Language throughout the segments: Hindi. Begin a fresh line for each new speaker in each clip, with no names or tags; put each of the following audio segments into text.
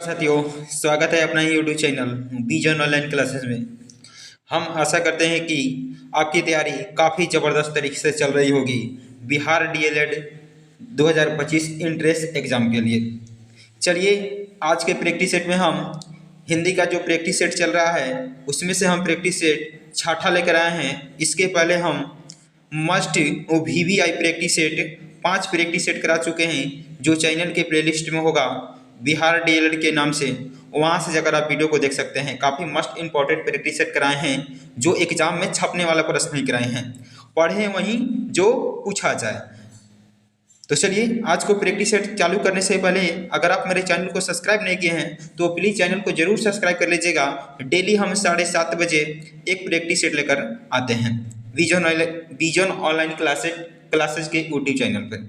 साथियों, स्वागत है अपना यूट्यूब चैनल बीजन ऑनलाइन क्लासेस में। हम आशा करते हैं कि आपकी तैयारी काफ़ी ज़बरदस्त तरीके से चल रही होगी बिहार डीएलएड 2025 इंट्रेंस एग्ज़ाम के लिए। चलिए, आज के प्रैक्टिस सेट में हम हिंदी का जो प्रैक्टिस सेट चल रहा है उसमें से हम प्रैक्टिस सेट छाठा लेकर आए हैं। इसके पहले हम must VVI practice set 5 practice set करा चुके हैं, जो चैनल के प्लेलिस्ट में होगा बिहार डीएलएड के नाम से। वहाँ से जाकर आप वीडियो को देख सकते हैं। काफ़ी मस्ट इंपॉर्टेंट प्रैक्टिस सेट कराए हैं जो एग्जाम में छपने वाला प्रश्न नहीं कराए हैं। पढ़ें वहीं जो पूछा जाए। तो चलिए, आज को प्रैक्टिस सेट चालू करने से पहले अगर आप मेरे चैनल को सब्सक्राइब नहीं किए हैं तो प्लीज़ चैनल को जरूर सब्सक्राइब कर लीजिएगा। डेली हम 7:30 बजे एक प्रैक्टिस सेट लेकर आते हैं विजन ऑनलाइन क्लासेज के यूट्यूब चैनल पर।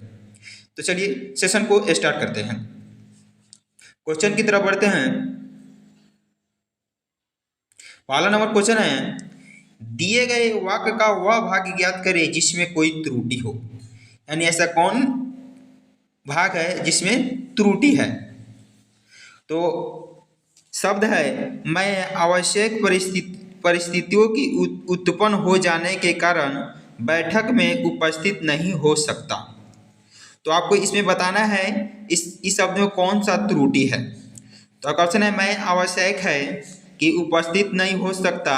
तो चलिए, सेशन को स्टार्ट करते हैं। क्वेश्चन की तरफ बढ़ते हैं। पहला नंबर क्वेश्चन है, दिए गए वाक्य का वह भाग ज्ञात करें जिसमें कोई त्रुटि हो। यानी ऐसा कौन भाग है जिसमें त्रुटि है। तो शब्द है, मैं आवश्यक परिस्थितियों की उत्पन्न हो जाने के कारण बैठक में उपस्थित नहीं हो सकता। तो आपको इसमें बताना है इस शब्द में कौन सा त्रुटि है। तो ऑप्शन है, मैं आवश्यक है कि उपस्थित नहीं हो सकता,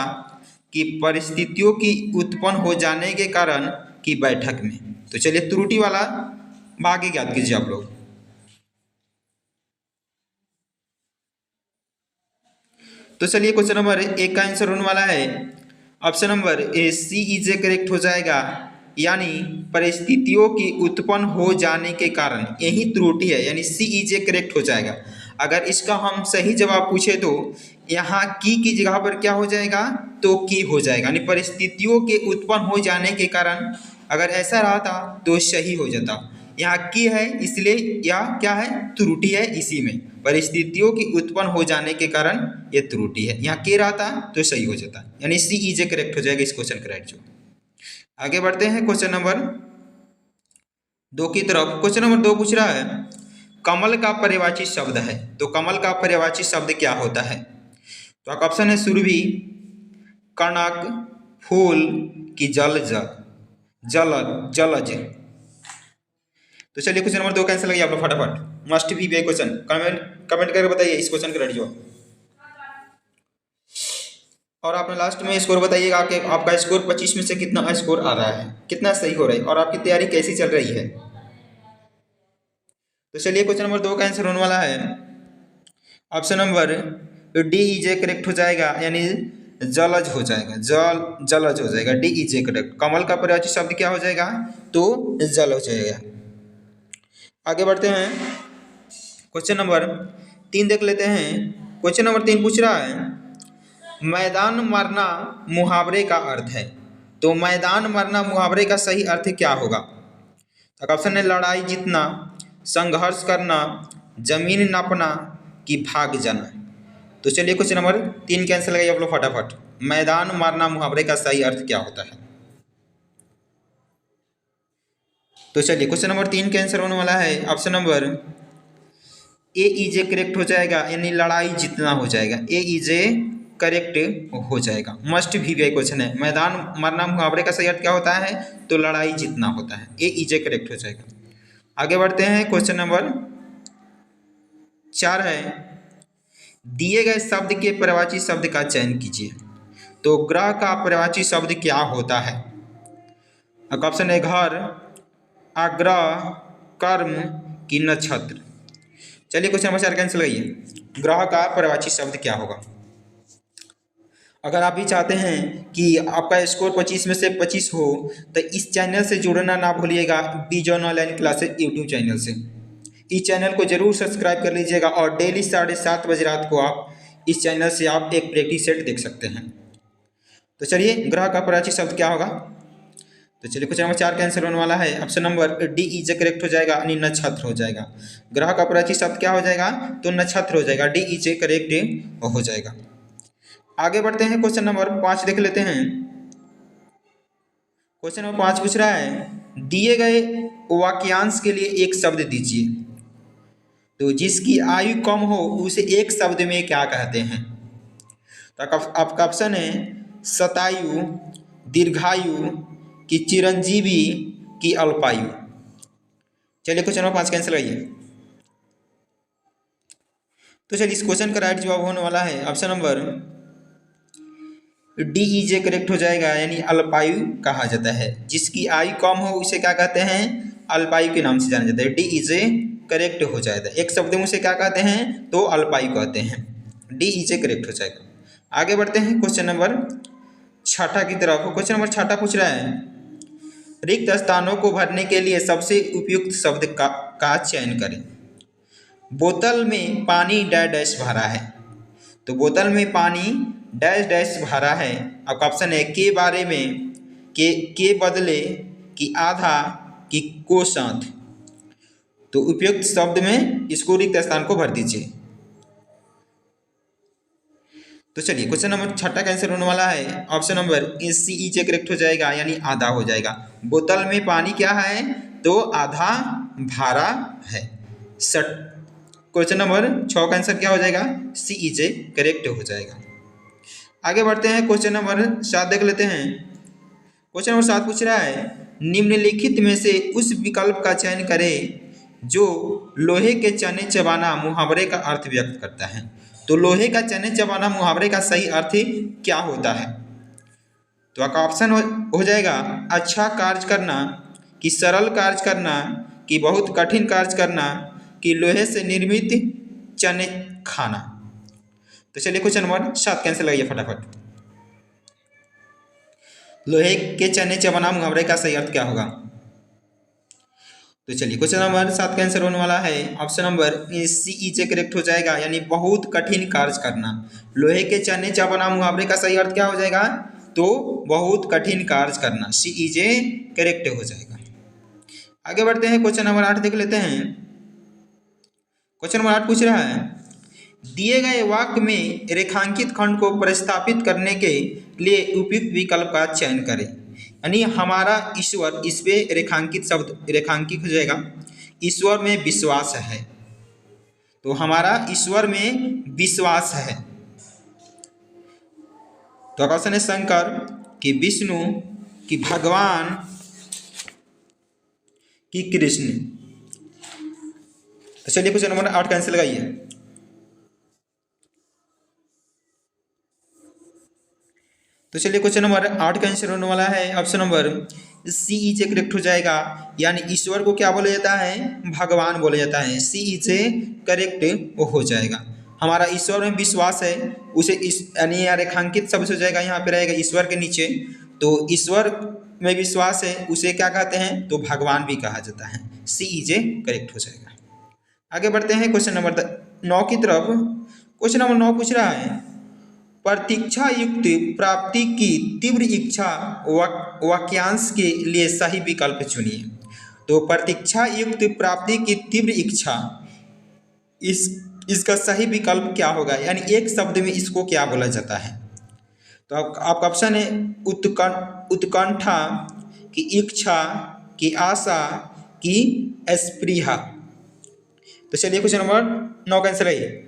कि परिस्थितियों की उत्पन्न हो जाने के कारण, की बैठक में। तो चलिए, त्रुटि वाला भाग ज्ञात कीजिए आप लोग। तो चलिए, क्वेश्चन नंबर 1 का आंसर होने वाला है option number A, C is correct हो जाएगा। यानी परिस्थितियों की उत्पन्न हो जाने के कारण, यही त्रुटि है। यानी सी इज करेक्ट हो जाएगा। अगर इसका हम सही जवाब पूछे तो यहाँ की जगह पर क्या हो जाएगा, तो की हो जाएगा। यानी परिस्थितियों के उत्पन्न हो जाने के कारण, अगर ऐसा रहा था तो सही हो जाता। यहाँ की है इसलिए यह क्या है, त्रुटि है। इसी में परिस्थितियों की उत्पन्न हो जाने के कारण ये त्रुटि है। यहाँ के रहता तो सही हो जाता। यानी सी इज करेक्ट हो जाएगा इस क्वेश्चन का राइट। जो आगे बढ़ते हैं क्वेश्चन नंबर 2 की तरफ। क्वेश्चन नंबर 2 पूछ रहा है, कमल का पर्यायवाची शब्द है। तो कमल का पर्यायवाची शब्द क्या होता है। तो आपका ऑप्शन है सुरभि, कनक, फूल की जलज। तो चलिए, क्वेश्चन नंबर 2 कैंसिल लगी आप लोग फटाफट। मस्ट भी क्वेश्चन कमेंट करके बताइए इस क्वेश्चन का राइट जवाब। और आपने लास्ट में स्कोर बताइएगा कि आपका स्कोर 25 में से कितना स्कोर आ रहा है, कितना सही हो रहा है और आपकी तैयारी कैसी चल रही है। तो चलिए, क्वेश्चन नंबर 2 का आंसर होने वाला है option number D is correct हो जाएगा। यानी जलज हो जाएगा, जलज हो जाएगा। D is correct. कमल का पर्यायवाची शब्द क्या हो जाएगा, तो जल हो जाएगा। आगे बढ़ते हैं, क्वेश्चन नंबर 3 देख लेते हैं। क्वेश्चन नंबर 3 पूछ रहा है, मैदान मरना मुहावरे का अर्थ है। तो मैदान मरना मुहावरे का सही अर्थ क्या होगा। ऑप्शन है, लड़ाई जीतना, संघर्ष करना, जमीन नापना, कि भाग जाना। तो चलिए, क्वेश्चन नंबर 3 कैंसिल लगाइए आप लोग फटाफट। मैदान मरना मुहावरे का सही अर्थ क्या होता है। तो चलिए, क्वेश्चन नंबर 3 कैंसिल होने वाला है option number A is correct हो जाएगा। यानी लड़ाई जीतना हो जाएगा। ए इज करेक्ट हो जाएगा। मस्ट भी क्वेश्चन है। मैदान मरना मुहावरे का सही अर्थ क्या होता है, तो लड़ाई जीतना होता है। ए इज करेक्ट हो जाएगा। आगे बढ़ते हैं, क्वेश्चन नंबर 4 है, दिए गए शब्द के पर्यायवाची शब्द का चयन कीजिए। तो ग्रह का पर्यायवाची शब्द क्या होता है। ऑप्शन है, घर, आग्रह, कर्म, कि नक्षत्र। चलिए, क्वेश्चन नंबर 4 कैंसिल लगाइए। ग्रह का पर्यायवाची शब्द क्या होगा। अगर आप भी चाहते हैं कि आपका स्कोर 25 में से 25 हो तो इस चैनल से जुड़ना ना भूलिएगा, बीजन ऑनलाइन क्लासेस यूट्यूब चैनल से। इस चैनल को जरूर सब्सक्राइब कर लीजिएगा और डेली 7:30 बजे रात को आप इस चैनल से आप एक प्रैक्टिस सेट देख सकते हैं। तो चलिए, ग्रह का पर्यायवाची शब्द क्या होगा। तो चलिए, क्वेश्चन नंबर 4 का आंसर होने वाला है option number D is correct हो जाएगा। यानी नक्षत्र हो जाएगा। ग्रह का पर्यायवाची शब्द क्या हो जाएगा, तो नक्षत्र हो जाएगा। डी इज करेक्ट हो जाएगा। आगे बढ़ते हैं, क्वेश्चन नंबर 5 देख लेते हैं। क्वेश्चन नंबर 5 पूछ रहा है, दिए गए वाक्यांश के लिए एक शब्द दीजिए। तो जिसकी आयु कम हो उसे एक शब्द में क्या कहते हैं? तो आपका ऑप्शन है शतायु, दीर्घायु, कि चिरंजीवी, कि अल्पायु। चलिए क्वेश्चन नंबर 5 कैंसिल आइए। तो चलिए इस क्वेश्चन का राइट जवाब होने वाला है option number D is A correct हो जाएगा, यानी अल्पायु कहा जाता है। जिसकी आयु कम हो उसे क्या कहते हैं? अल्पायु के नाम से जाना जाता है। डी इज ए करेक्ट हो जाएगा। एक शब्द में उसे क्या कहते हैं? तो अल्पायु कहते हैं। डी इज ए करेक्ट हो जाएगा। आगे बढ़ते हैं क्वेश्चन नंबर 6 की तरफ। क्वेश्चन नंबर 6 पूछ रहा है रिक्त स्थानों को भरने के लिए सबसे उपयुक्त शब्द का चयन करें। बोतल में पानी डैश डैश भरा है। तो बोतल में पानी डैश डैश भरा है। आपका ऑप्शन है के बारे में, के बदले, कि आधा, कि को साथ। तो उपयुक्त शब्द में इसको रिक्त स्थान को भर दीजिए। तो चलिए क्वेश्चन नंबर 6 का आंसर होने वाला है option number C is correct हो जाएगा, यानी आधा हो जाएगा। बोतल में पानी क्या है? तो आधा भरा है। क्वेश्चन नंबर 6 का आंसर क्या हो जाएगा? सी इज करेक्ट हो जाएगा। आगे बढ़ते हैं क्वेश्चन नंबर 7 देख लेते हैं। क्वेश्चन नंबर 7 पूछ रहा है निम्नलिखित में से उस विकल्प का चयन करें जो लोहे के चने चबाना मुहावरे का अर्थ व्यक्त करता है। तो लोहे का चने चबाना मुहावरे का सही अर्थ क्या होता है? तो आपका ऑप्शन हो जाएगा अच्छा कार्य करना, कि सरल कार्य करना, कि बहुत कठिन कार्य करना, कि लोहे से निर्मित चने खाना। तो चलिए क्वेश्चन नंबर 7 कैंसिल लगाइए फटाफट। लोहे के चने चबाना मुहावरे का सही अर्थ क्या होगा? तो चलिए क्वेश्चन नंबर 7 का आंसर होने वाला है option number C is correct हो जाएगा, यानी बहुत कठिन कार्य करना। लोहे के चने चबाना मुहावरे का सही अर्थ क्या हो जाएगा? तो बहुत कठिन कार्य करना। सी इज करेक्ट हो जाएगा। आगे बढ़ते हैं क्वेश्चन नंबर 8 देख लेते हैं। क्वेश्चन नंबर 8 पूछ रहा है दिए गए वाक्य में रेखांकित खंड को प्रतिस्थापित करने के लिए उपयुक्त विकल्प का चयन करें। यानी हमारा ईश्वर, इस पे रेखांकित शब्द रेखांकित हो जाएगा। ईश्वर में विश्वास है। तो हमारा ईश्वर में विश्वास है। तो क्वेश्चन है शंकर, कि विष्णु, कि भगवान, कि कृष्ण। तो चलिए क्वेश्चन नंबर 8 का आंसर लगाइए। तो चलिए क्वेश्चन नंबर 8 का आंसर होने वाला है option number C is correct हो जाएगा, यानी ईश्वर को क्या बोला जाता है? भगवान बोला जाता है। सी इज करेक्ट हो जाएगा। हमारा ईश्वर में विश्वास है, उसे यानी रेखांकित शब्द हो जाएगा, यहाँ पे रहेगा ईश्वर के नीचे। तो ईश्वर में विश्वास है, उसे क्या कहते हैं? तो भगवान भी कहा जाता है। सी इज करेक्ट हो जाएगा। आगे बढ़ते हैं क्वेश्चन नंबर 9 की तरफ। क्वेश्चन नंबर 9 पूछ रहा है प्रतीक्षा युक्त प्राप्ति की तीव्र इच्छा वाक्यांश के लिए सही विकल्प चुनिए। तो प्रतीक्षा युक्त प्राप्ति की तीव्र इच्छा, इसका सही विकल्प क्या होगा? यानी एक शब्द में इसको क्या बोला जाता है? तो आपका ऑप्शन है उत्कंठा, की इच्छा, की आशा, की स्पृहा। तो चलिए क्वेश्चन नंबर 9 का आंसर है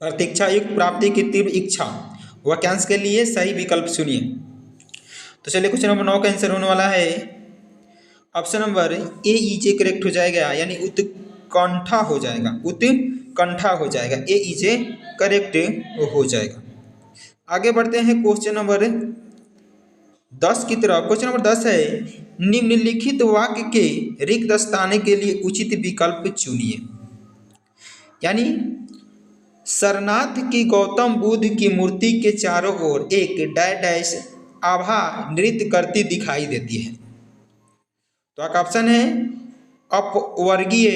प्रतीक्षा युक्त प्राप्ति की तीव्र इच्छा वाक्यांश के लिए सही विकल्प चुनिए। तो चलिए क्वेश्चन नंबर 9 का आंसर होने वाला है option number A is correct हो जाएगा, यानी उत्कंठा हो जाएगा। उत्कंठा हो जाएगा। ए इज करेक्ट हो जाएगा। आगे बढ़ते हैं क्वेश्चन नंबर 10 की तरफ। क्वेश्चन नंबर 10 है निम्नलिखित वाक्य के रिक्त स्थान के लिए उचित विकल्प चुनिए। यानी सरनाथ की गौतम बुद्ध की मूर्ति के चारों ओर एक डैश डैश आभा नृत्य करती दिखाई देती है। तो आपका ऑप्शन है अपवर्गीय,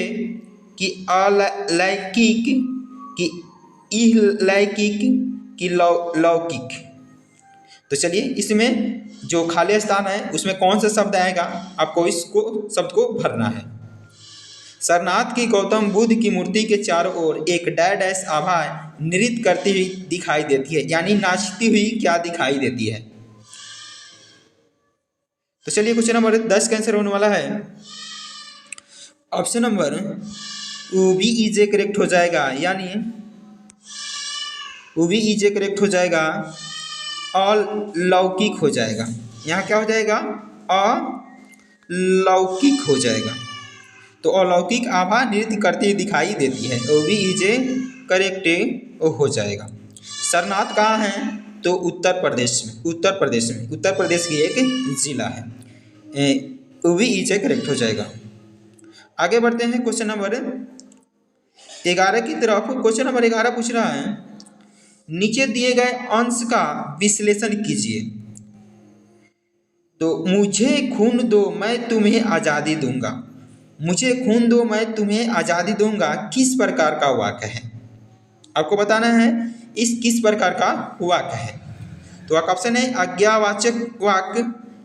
कि अलैकिक, कि इलैकिक, कि लौकिक। तो चलिए इसमें जो खाली स्थान है उसमें कौन सा शब्द आएगा, आपको इसको शब्द को भरना है। सरनाथ की गौतम बुद्ध की मूर्ति के चारों ओर एक डैश डैश आभा नृत्य करती हुई दिखाई देती है, यानी नाचती हुई क्या दिखाई देती है। तो चलिए क्वेश्चन नंबर 10 का आंसर होने वाला है ऑप्शन नंबर बी इजे करेक्ट हो जाएगा, यानी बी इजे करेक्ट हो जाएगा, अलौकिक हो जाएगा। यहाँ क्या हो जाएगा? अलौकिक हो जाएगा। तो अलौकिक आभा नृत्य करती दिखाई देती है, ओ बी इजे करेक्ट हो जाएगा। सरनाथ कहाँ है? तो उत्तर प्रदेश में, उत्तर प्रदेश की एक जिला है। ओ बी इजे करेक्ट हो जाएगा। आगे बढ़ते हैं क्वेश्चन नंबर 11 की तरफ। क्वेश्चन नंबर 11 पूछ रहा है, नीचे दिए गए अंश का विश्लेषण कीजिए। तो मुझे खून दो मैं तुम्हें आज़ादी दूंगा, मुझे खून दो मैं तुम्हें आज़ादी दूंगा किस प्रकार का वाक्य है? आपको बताना है इस किस प्रकार का वाक्य है। तो ऑप्शन है आज्ञावाचक वाक्य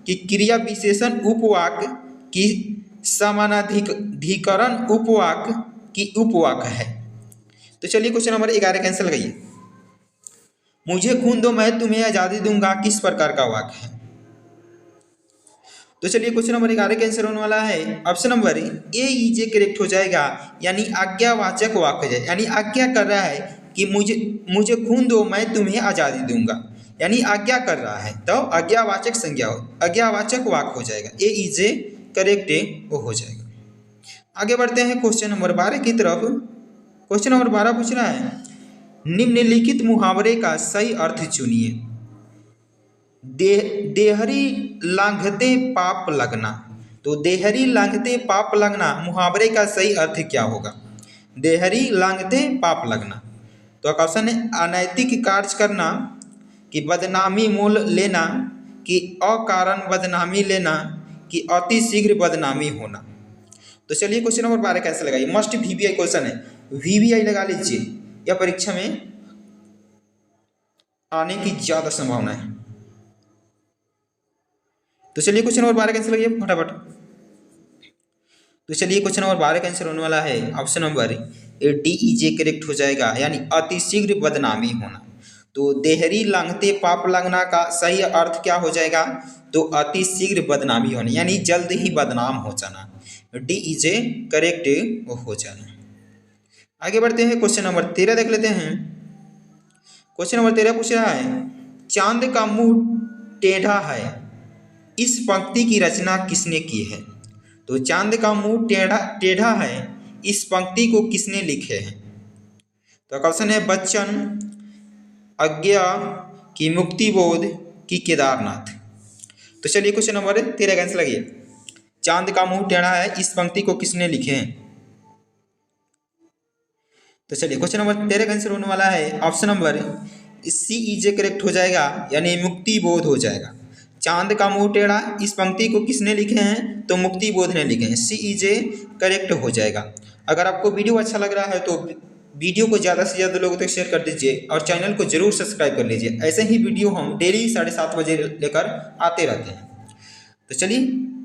की क्रिया विशेषण उपवाक्य की समानाधिकरण उपवाक्य की उपवाक्य है। तो चलिए क्वेश्चन नंबर 11 कैंसिल लगाइए। मुझे खून दो मैं तुम्हें आज़ादी दूंगा किस प्रकार का वाक्य है? तो चलिए क्वेश्चन नंबर 11 का आंसर होने वाला है ऑप्शन नंबर ए इजे करेक्ट हो जाएगा, यानी आज्ञावाचक वाक्य है, यानी आज्ञा कर रहा है कि मुझे खून दो मैं तुम्हें आज़ादी दूंगा, यानी आज्ञा कर रहा है, तो आज्ञावाचक संज्ञा आज्ञावाचक वाक्य हो जाएगा, ए इजे करेक्ट हो जाएगा। आगे बढ़ते हैं क्वेश्चन नंबर 12 की तरफ। क्वेश्चन नंबर 12 पूछ रहा है, निम्नलिखित मुहावरे का सही अर्थ चुनिए। देहरी लांघते पाप लगना। तो देहरी लांघते पाप लगना मुहावरे का सही अर्थ क्या होगा? देहरी लांघते पाप लगना। तो क्वेश्चन है अनैतिक कार्य करना, कि बदनामी मोल लेना, कि अकारण बदनामी लेना, कि अति शीघ्र बदनामी होना। तो चलिए क्वेश्चन नंबर 12 कैसे लगाइए। मस्ट वीवीआई क्वेश्चन है, वीवीआई लगा लीजिए, यह परीक्षा में आने की ज्यादा संभावना है। तो चलिए क्वेश्चन नंबर 12 कैंसिल करिए फटाफट। तो चलिए क्वेश्चन नंबर 12 का आंसर होने वाला है ऑप्शन नंबर डी इजे करेक्ट हो जाएगा, यानी अति शीघ्र बदनामी होना। तो देहरी लांघते पाप लगना का सही अर्थ क्या हो जाएगा? तो अति शीघ्र बदनामी होना, यानी जल्द ही बदनाम हो जाना, डी इजे करेक्ट हो जाना। आगे बढ़ते हैं क्वेश्चन नंबर 13 देख लेते हैं। क्वेश्चन नंबर 13 पूछ रहा है, चांद का मुंह टेढ़ा है, इस पंक्ति की रचना किसने की है? तो चांद का मुंह टेढ़ा है, इस पंक्ति को किसने लिखे हैं? तो ऑप्शन है बच्चन, अज्ञा, की मुक्तिबोध, की केदारनाथ। तो चलिए क्वेश्चन नंबर 13 का आंसर लगिए। चांद का मुंह टेढ़ा है, इस पंक्ति को किसने लिखे हैं? तो चलिए क्वेश्चन नंबर 13 का आंसर होने वाला है ऑप्शन नंबर सी इजे करेक्ट हो जाएगा, यानी मुक्तिबोध हो जाएगा। चांद का मुंह टेढ़ा, इस पंक्ति को किसने लिखे हैं? तो मुक्तिबोध ने लिखे हैं, सी इजे करेक्ट हो जाएगा। अगर आपको वीडियो अच्छा लग रहा है तो वीडियो को ज़्यादा से ज़्यादा लोगों तक शेयर कर दीजिए और चैनल को जरूर सब्सक्राइब कर लीजिए। ऐसे ही वीडियो हम डेली 7:30 बजे लेकर आते रहते हैं। तो चलिए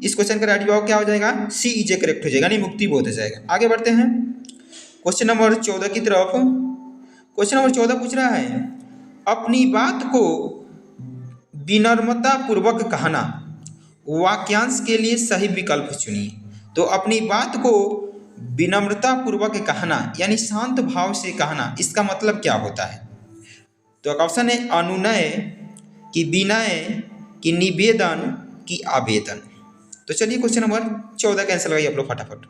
इस क्वेश्चन का राइट जवाब क्या हो जाएगा? सी इजे करेक्ट हो जाएगा, यानी मुक्तिबोध हो जाएगा। आगे बढ़ते हैं क्वेश्चन नंबर 14 की तरफ। क्वेश्चन नंबर 14 पूछ रहा है, अपनी बात को विनम्रता पूर्वक कहना, वाक्यांश के लिए सही विकल्प चुनिए। तो अपनी बात को विनम्रता पूर्वक कहना, यानी शांत भाव से कहना, इसका मतलब क्या होता है? तो ऑप्शन है अनुनय, कि विनय, कि निवेदन, कि आवेदन। तो चलिए क्वेश्चन नंबर 14 का आंसर लगाइए आप लोग फटाफट।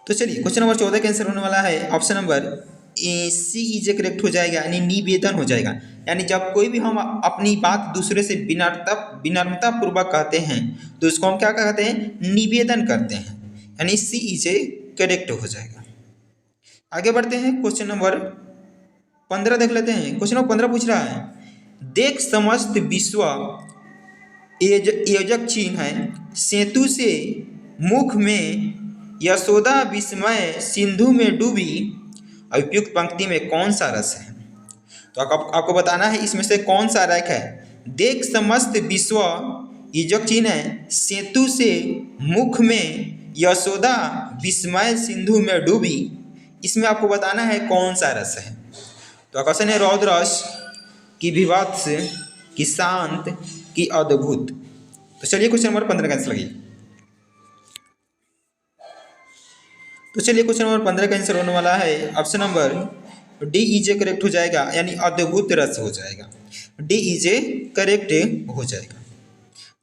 तो चलिए क्वेश्चन नंबर 14 का आंसर होने वाला है ऑप्शन नंबर सी इजे करेक्ट हो जाएगा, यानी निवेदन हो जाएगा। यानी जब कोई भी हम अपनी बात दूसरे से विनम्रता पूर्वक कहते हैं तो उसको हम क्या कहते हैं? निवेदन करते हैं, यानी सी इजे करेक्ट हो जाएगा। आगे बढ़ते हैं क्वेश्चन नंबर 15 देख लेते हैं। क्वेश्चन नंबर 15 पूछ रहा है, देख समस्त विश्व योजक चिन्ह है, सेतु से मुख में यशोदा विस्मय सिंधु में डूबी, उपयुक्त पंक्ति में कौन सा रस है? तो आपको बताना है इसमें से कौन सा रैक है। देख समस्त विश्व योजक चिन्ह है, सेतु से मुख में यशोदा विस्मय सिंधु में डूबी, इसमें आपको बताना है कौन सा रस है। तो क्वेश्चन है रौद्र रस, कि विभत्स, कि शांत, कि अद्भुत। तो चलिए क्वेश्चन नंबर 15 का आंसर लगिए। तो चलिए क्वेश्चन नंबर 15 का आंसर होने वाला है ऑप्शन नंबर डी इजे करेक्ट हो जाएगा, यानी अद्भुत रस हो जाएगा। डी इजे करेक्ट हो जाएगा।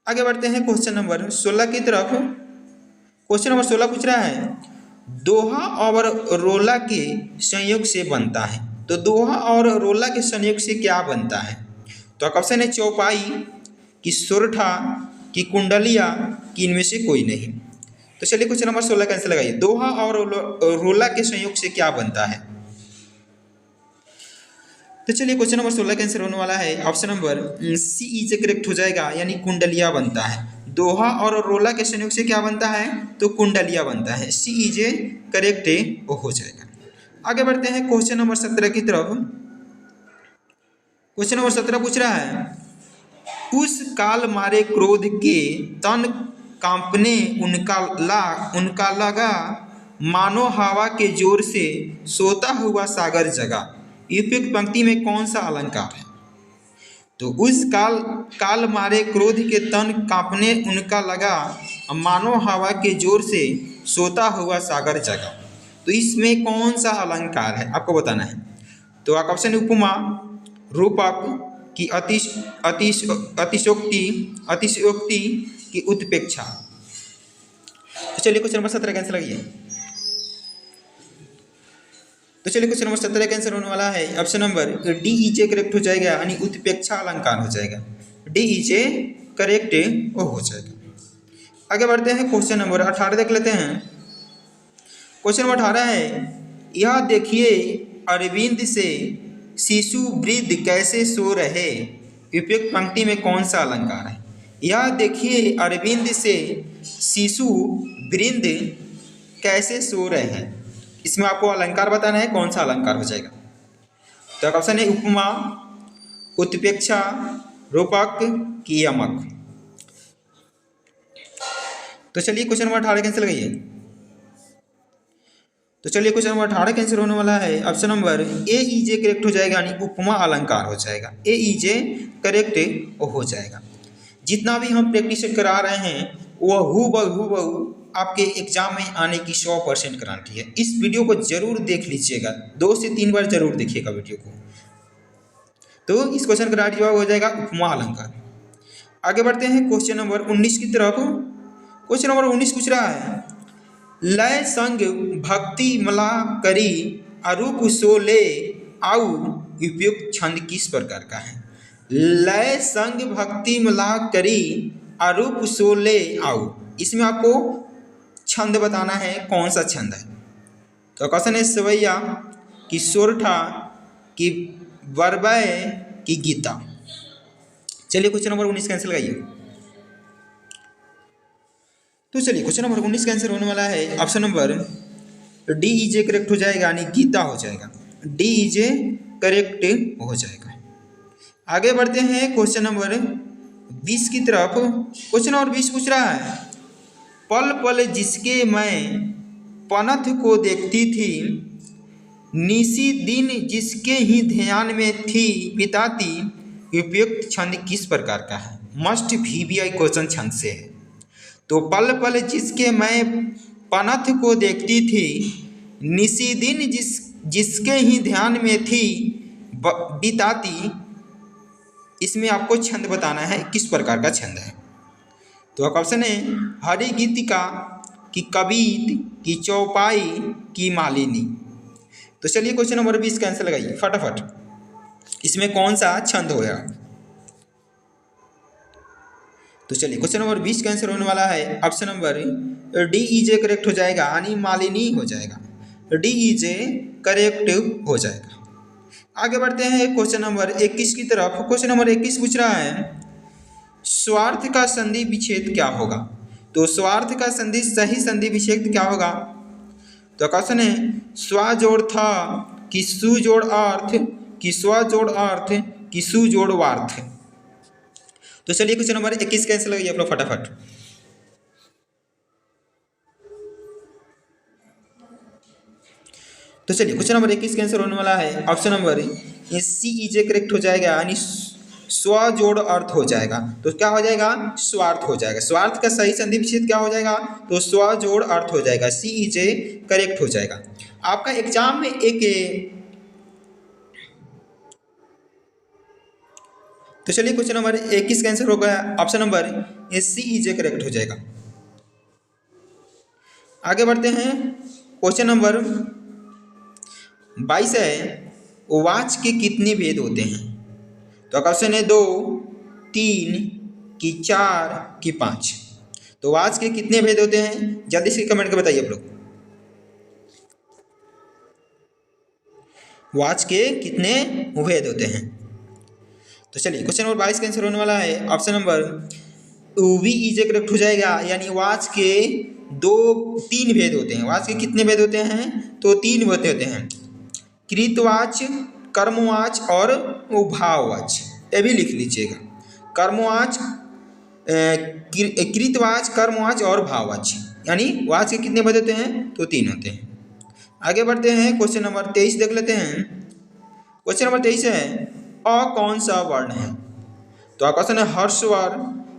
आगे बढ़ते हैं क्वेश्चन नंबर 16 की तरफ। क्वेश्चन नंबर 16 पूछ रहा है दोहा और रोला के संयोग से बनता है। तो दोहा और रोला के संयोग से क्या बनता है? तो ऑप्शन है चौपाई, कि सोरठा, कि कुंडलिया, कि इनमें से कोई नहीं। तो चलिए क्वेश्चन नंबर 16 का आंसर लगाइए। दोहा और रोला के संयोग से क्या बनता है? तो चलिए क्वेश्चन नंबर 16 का आंसर होने वाला है option number C is correct हो जाएगा, यानी कुंडलिया बनता है। दोहा और रोला के संयोग से क्या बनता है? तो कुंडलिया बनता है। सी इज करेक्ट हो जाएगा। आगे बढ़ते हैं क्वेश्चन नंबर 17 की तरफ। क्वेश्चन नंबर 17 पूछ रहा है उस काल मारे क्रोध के तन कांपने उनका लगा, मानो हवा के जोर से सोता हुआ सागर जगा। उपयुक्त पंक्ति में कौन सा अलंकार है? तो उस काल मारे क्रोध के तन कांपने उनका लगा, मानो हवा के जोर से सोता हुआ सागर जगा। तो इसमें कौन सा अलंकार है आपको बताना है। तो ऑप्शन उपमा, रूपक, की अतिशयोक्ति की उत्प्रेक्षा। तो चलिए क्वेश्चन नंबर 17 का आंसर लगाइए। तो चलिए क्वेश्चन नंबर 17 का आंसर होने वाला है ऑप्शन नंबर डी इजे करेक्ट हो जाएगा, यानी उत्प्रेक्षा अलंकार हो जाएगा। डी इजे करेक्ट हो जाएगा। आगे बढ़ते हैं क्वेश्चन नंबर 18 देख लेते हैं। क्वेश्चन नंबर 18 है यह देखिए अरविंद से शिशु वृद्ध कैसे सो रहे। उपयुक्त पंक्ति में कौन सा अलंकार है? यह देखिए अरविंद से शिशु वृद्ध कैसे सो रहे हैं। इसमें आपको अलंकार बताना है, कौन सा अलंकार हो जाएगा। तो ऑप्शन है उपमा, उत्प्रेक्षा, रूपक, की यमक। तो चलिए क्वेश्चन नंबर 18 कैंसिल लगाइए। तो चलिए क्वेश्चन नंबर 18 कैंसिल होने वाला है ऑप्शन नंबर ए इजे करेक्ट हो जाएगा, यानी उपमा अलंकार हो जाएगा। ए इजे करेक्ट हो जाएगा। जितना भी हम प्रैक्टिस करा रहे हैं वह हूबहू आपके एग्जाम में आने की 100% गारंटी है। इस वीडियो को जरूर देख लीजिएगा, 2 से 3 बार जरूर देखिएगा वीडियो को। तो इस क्वेश्चन का राइट जवाब हो जाएगा उपमा अलंकार। आगे बढ़ते हैं क्वेश्चन नंबर 19 की तरफ। क्वेश्चन नंबर 19 पूछ रहा है लय संग भक्ति मला करी, अरूप सोले आउ। उपयुक्त छंद किस प्रकार का है? लय संग भक्ति मला करी, अरूप सोले आउ। इसमें आपको छंद बताना है, कौन सा छंद है। तो क्वेश्चन है सवैया, कि सोरठा, कि बरबय, की गीता। चलिए क्वेश्चन नंबर 19 कैंसिल लगाइए। तो चलिए क्वेश्चन नंबर 19 का आंसर होने वाला है ऑप्शन नंबर डी इजे करेक्ट हो जाएगा, यानी गीता हो जाएगा। डी इजे करेक्ट हो जाएगा। आगे बढ़ते हैं क्वेश्चन नंबर 20 की तरफ। क्वेश्चन नंबर 20 पूछ रहा है पल पल जिसके मैं पनथ को देखती थी, निसी दिन जिसके ही ध्यान में थी बिताती। उपयुक्त छंद किस प्रकार का है? मस्ट VBI क्वेश्चन छंद से है। तो पल पल जिसके मैं पनथ को देखती थी, निसी दिन जिसके ही ध्यान में थी बिताती। इसमें आपको छंद बताना है, किस प्रकार का छंद है। तो ऑप्शन है हरि गीतिका, की कबीत, की चौपाई, की मालिनी। तो चलिए क्वेश्चन नंबर 20 का आंसर लगाइए फटाफट। इसमें कौन सा छंद होगा? तो चलिए क्वेश्चन नंबर 20 का आंसर होने वाला है ऑप्शन नंबर डी इजे करेक्ट हो जाएगा, यानी मालिनी हो जाएगा। डी इजे करेक्ट हो जाएगा। आगे बढ़ते हैं क्वेश्चन नंबर 21 की तरफ। क्वेश्चन नंबर 21 पूछ रहा है स्वार्थ का संधि विच्छेद क्या होगा। तो स्वार्थ का संधि सही संधि विच्छेद क्या होगा? तो क्वेश्चन है स्वा जोड़ था, कि सु जोड़ अर्थ, कि स्व जोड़ अर्थ, कि सु जोड़ वार्थ। तो चलिए क्वेश्चन नंबर 21 का आंसर लगाइए आप लोग फटाफट। तो चलिए क्वेश्चन नंबर 21 का आंसर होने वाला है ऑप्शन नंबर सी इजे करेक्ट हो जाएगा, यानी स्व जोड़ अर्थ हो जाएगा, तो क्या हो जाएगा, स्वार्थ हो जाएगा। स्वार्थ का सही संधि विच्छेद क्या हो जाएगा, तो स्व जोड़ अर्थ हो जाएगा। CEJ करेक्ट हो जाएगा। आपका एग्जाम में एक तो चलिए क्वेश्चन नंबर 21 का आंसर होगा ऑप्शन नंबर CEJ करेक्ट हो जाएगा। आगे बढ़ते हैं, क्वेश्चन नंबर 22 है, वाच के कितने भेद होते हैं? तो क्वेश्चन है 2, 3 कि 4 कि 5। तो वाच के कितने भेद होते हैं, जल्दी से कमेंट कर बताइए आप लोग। वाच के कितने भेद होते हैं? तो चलिए क्वेश्चन नंबर 22 का आंसर होने वाला है ऑप्शन नंबर VEJ करेक्ट हो जाएगा। यानी वाच के 3 भेद होते हैं। वाच के कितने भेद होते हैं, तो 3 भेद होते हैं, कृतवाच, कर्मवाच और भाववाच। ये भी लिख लीजिएगा, कर्मवाच, कृतवाच, कर्मवाच और भाववाच। यानी वाच के कितने भेद होते हैं, तो 3 होते हैं। आगे बढ़ते हैं, क्वेश्चन नंबर 23 देख लेते हैं। क्वेश्चन नंबर 23 है, अ कौन सा वर्ण है? तो क्वेश्चन है हर्ष स्वर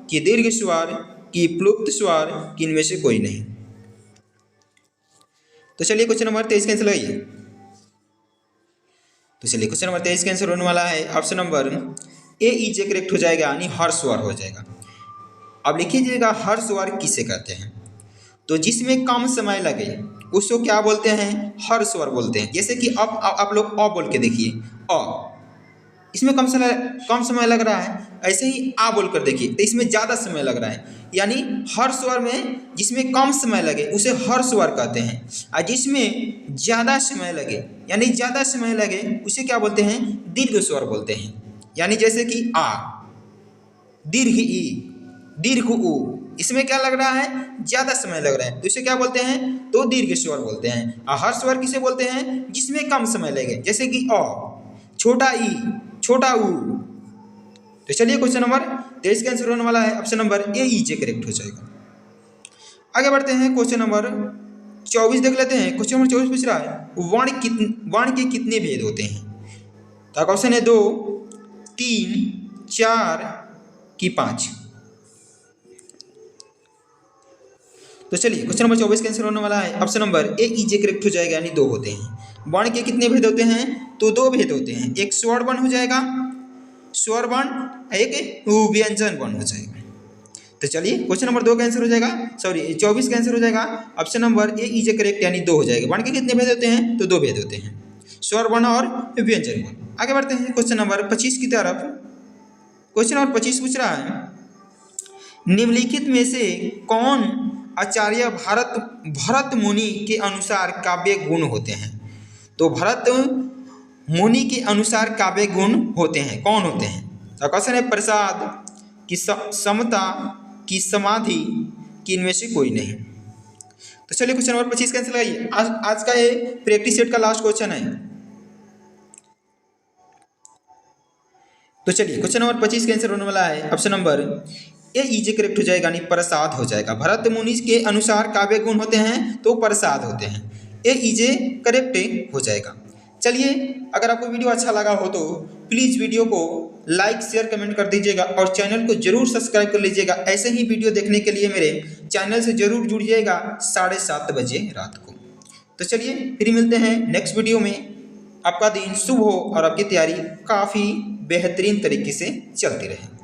कि दीर्घ स्वर कि प्लुप्त स्वर कि इनमें से कोई नहीं। तो चलिए क्वेश्चन नंबर 23 का आंसर लगाइए। तो चलिए क्वेश्चन नंबर 23 का आंसर होने वाला है ऑप्शन नंबर AEJ करेक्ट हो जाएगा, यानी हर्ष स्वर हो जाएगा। अब लिखिएगा हर्ष स्वर किसे कहते हैं? तो जिसमें कम समय लगे उसको क्या बोलते हैं, हर्ष स्वर बोलते हैं। जैसे कि अब आप लोग अ बोल के देखिए, अ इसमें कम समय लग रहा है, ऐसे ही आ बोल कर देखिए तो इसमें ज़्यादा समय लग रहा है। यानी हर स्वर में जिसमें कम समय लगे उसे हर स्वर कहते हैं, और जिसमें ज़्यादा समय लगे यानी ज़्यादा समय लगे उसे क्या बोलते हैं, दीर्घ स्वर बोलते हैं। यानी जैसे कि आ, दीर्घ ई, दीर्घ उ, इसमें क्या लग रहा है, ज़्यादा समय लग रहा है, तो इसे क्या बोलते हैं, तो दीर्घ स्वर बोलते हैं। और हर स्वर किसे बोलते हैं, जिसमें कम समय लगे, जैसे कि अ, छोटा ई, छोटा ऊ। तो चलिए क्वेश्चन नंबर 23 का आंसर होने वाला है ऑप्शन नंबर AEJ करेक्ट हो जाएगा। आगे बढ़ते हैं, क्वेश्चन नंबर 24 देख लेते हैं। क्वेश्चन नंबर 24 पूछ रहा है वर्ण के कितने भेद होते हैं? तो क्वेश्चन है 2, 3, 4 कि 5। तो चलिए क्वेश्चन नंबर 24 का आंसर होने वाला है ऑप्शन नंबर AEJ करेक्ट हो जाएगा, यानी 2 होते हैं। वर्ण के कितने भेद होते हैं, तो 2 भेद होते हैं। एक स्वर वर्ण हो जाएगा, स्वर वर्ण, एक व्यंजन वर्ण हो जाएगा। तो चलिए क्वेश्चन नंबर 2 का आंसर हो जाएगा, सॉरी 24 का आंसर हो जाएगा ऑप्शन नंबर AEJ करेक्ट, यानी 2 हो जाएगा। वर्ण के कितने भेद होते हैं, तो 2 भेद होते हैं, स्वर वर्ण और व्यंजन वर्ण। आगे बढ़ते हैं क्वेश्चन नंबर 25 की तरफ। क्वेश्चन नंबर 25 पूछ रहा है, निम्नलिखित में से कौन आचार्य भरत मुनि के अनुसार काव्य गुण होते हैं? तो भरत मुनि के अनुसार काव्य गुण होते हैं, कौन होते हैं? तो क्वेश्चन है प्रसाद कि समता कि समाधि कि इनमें से कोई नहीं। तो चलिए क्वेश्चन नंबर 25 का आंसर लगाइए। आज का ये प्रैक्टिस सेट का लास्ट क्वेश्चन है। तो चलिए क्वेश्चन नंबर 25 का आंसर होने वाला है ऑप्शन नंबर AEJ करेक्ट हो जाएगा, यानी प्रसाद हो जाएगा। भरत मुनि के अनुसार काव्य गुण होते हैं तो प्रसाद होते हैं, AEJ करेक्ट हो जाएगा। चलिए अगर आपको वीडियो अच्छा लगा हो तो प्लीज़ वीडियो को लाइक शेयर कमेंट कर दीजिएगा और चैनल को जरूर सब्सक्राइब कर लीजिएगा। ऐसे ही वीडियो देखने के लिए मेरे चैनल से जरूर जुड़िएगा 7:30 बजे रात को। तो चलिए फिर मिलते हैं नेक्स्ट वीडियो में। आपका दिन शुभ हो और आपकी तैयारी काफ़ी बेहतरीन तरीके से चलती रहे।